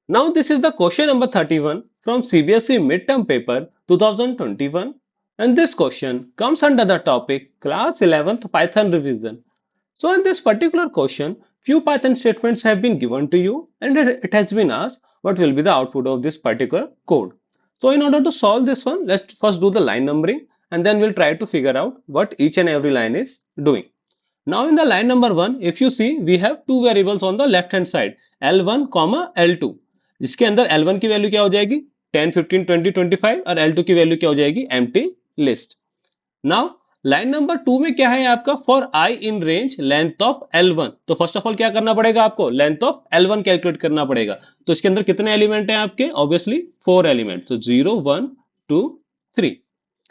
Now this is the question number 31 from CBSE midterm paper 2021, and this question comes under the topic class 11th Python revision. So in this particular question, few Python statements have been given to you and it has been asked what will be the output of this particular code. So in order to solve this one, let's first do the line numbering and then we'll try to figure out what each and every line is doing. Now in the line number 1, if you see, we have two variables on the left hand side, L1, L2. इसके अंदर L1 की value क्या हो जाएगी 10, 15, 20, 25 और L2 की value क्या हो जाएगी empty list. Now line number 2 में क्या है आपका for I in range length of L1. तो फर्स्ट ऑफ ऑल क्या करना पड़ेगा आपको लेंथ ऑफ L1 कैलकुलेट करना पड़ेगा. तो इसके अंदर कितने एलिमेंट हैं आपके ऑब्वियसली 4 एलिमेंट. तो 0 1 2 3.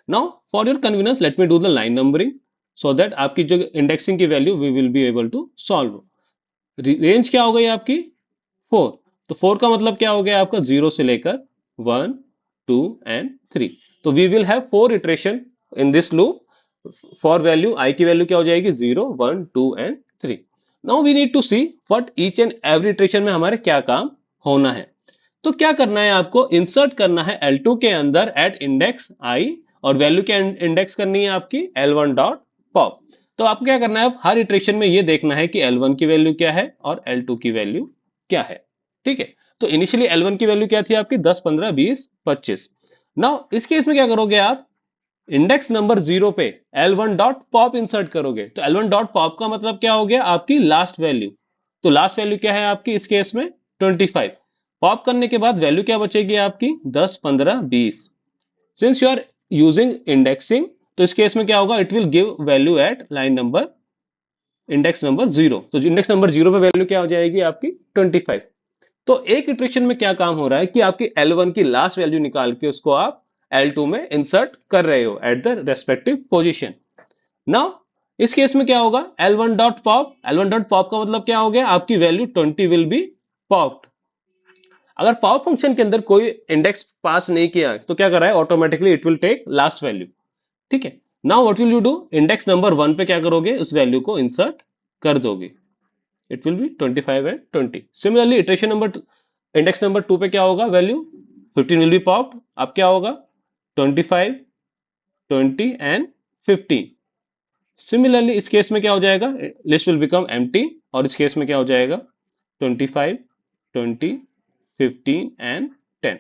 Now for your convenience let me do the line numbering so that आपकी जो इंडेक्सिंग की value we will be able to solve. Range क्या हो गई आपकी 4. तो 4 का मतलब क्या हो गया आपका 0 से लेकर 1 2 एंड 3. तो we will have 4 iteration in this loop. For value I की वैल्यू क्या हो जाएगी 0 1 2 and 3. Now we need to see what each and every iteration में हमारे क्या काम होना है. तो क्या करना है आपको इंसर्ट करना है L2 के अंदर एट इंडेक्स आई और वैल्यू क्या इंडेक्स करनी है आपकी L1 डॉट पॉप. तो आपको क्या करना है अब हर इटरेशन में ये देखना है कि L1 की वैल्यू क्या है और L2 की वैल्यू क्या है. ठीक है. तो इनिशियली L1 की वैल्यू क्या थी आपकी 10 15 20 25. नाउ इस केस में क्या करोगे आप इंडेक्स नंबर 0 पे L1 डॉट पॉप इंसर्ट करोगे. तो L1 डॉट पॉप का मतलब क्या हो गया आपकी लास्ट वैल्यू. तो लास्ट वैल्यू क्या है आपकी इस केस में 25. पॉप करने के बाद वैल्यू क्या बचेगी आपकी 10 15 20. Since you are using indexing तो इस केस में क्या होगा it will give value at line number index number 0. तो इंडेक्स नंबर 0 पे वैल्यू क्या हो जाएगी आपकी 25. तो एक इटरेशन में क्या काम हो रहा है कि आपकी L1 की लास्ट वैल्यू निकाल के उसको आप L2 में इंसर्ट कर रहे हो at the respective position. Now इस केस में क्या होगा L1 dot pop. L1 dot pop का मतलब क्या हो गया आपकी वैल्यू 20 विल बी पॉप्ड. अगर पॉप फंक्शन के अंदर कोई इंडेक्स पास नहीं किया तो क्या कर रहा है automatically it will take last value. ठीक है. Now what will you do index number 1 पे क्या करोगे उस वैल्यू को इंसर्ट कर दोगे. It will be 25 and 20. Similarly iteration number index number 2 पे क्या होगा वैल्यू 15 विल बी पॉप्ड. अब क्या होगा 25 20 एंड 15. सिमिलरली इस केस में क्या हो जाएगा लिस्ट विल बिकम एम्प्टी और इस केस में क्या हो जाएगा 25 20 15 एंड 10.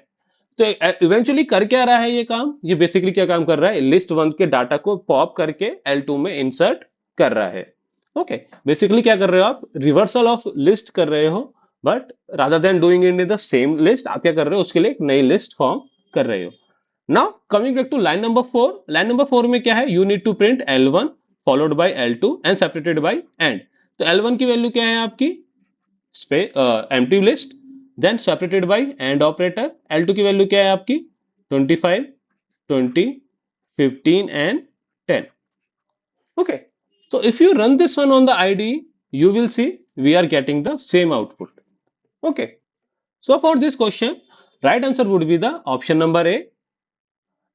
तो इवेंचुअली कर क्या रहा है ये काम ये बेसिकली क्या काम कर रहा है लिस्ट 1 के डाटा को पॉप करके L2 में इंसर्ट कर रहा है. ओके. बेसिकली क्या कर रहे हो आप रिवर्सल ऑफ लिस्ट कर रहे हो but rather than doing in the same list आप क्या कर रहे हो उसके लिए एक नई लिस्ट फॉर्म कर रहे हो. Now coming back to line number 4. Line number 4 में क्या है you need to print L1 followed by L2 and separated by and. तो L1 की वैल्यू क्या है आपकी empty list then separated by and operator. L2 की वैल्यू क्या है आपकी 25 20 15 and 10. Okay. So if you run this one on the IDE, you will see we are getting the same output. Okay. So for this question, right answer would be the option number A.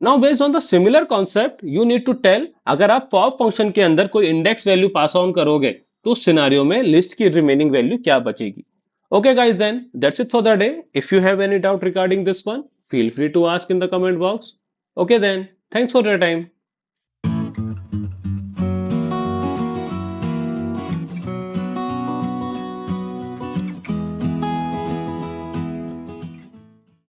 Now based on the similar concept, you need to tell अगर आप pop function के अंदर कोई index value pass on करोगे तो उस scenario में list की remaining value क्या बचेगी. Okay guys, then that's it for the day. If you have any doubt regarding this one, feel free to ask in the comment box. Okay then, thanks for your time.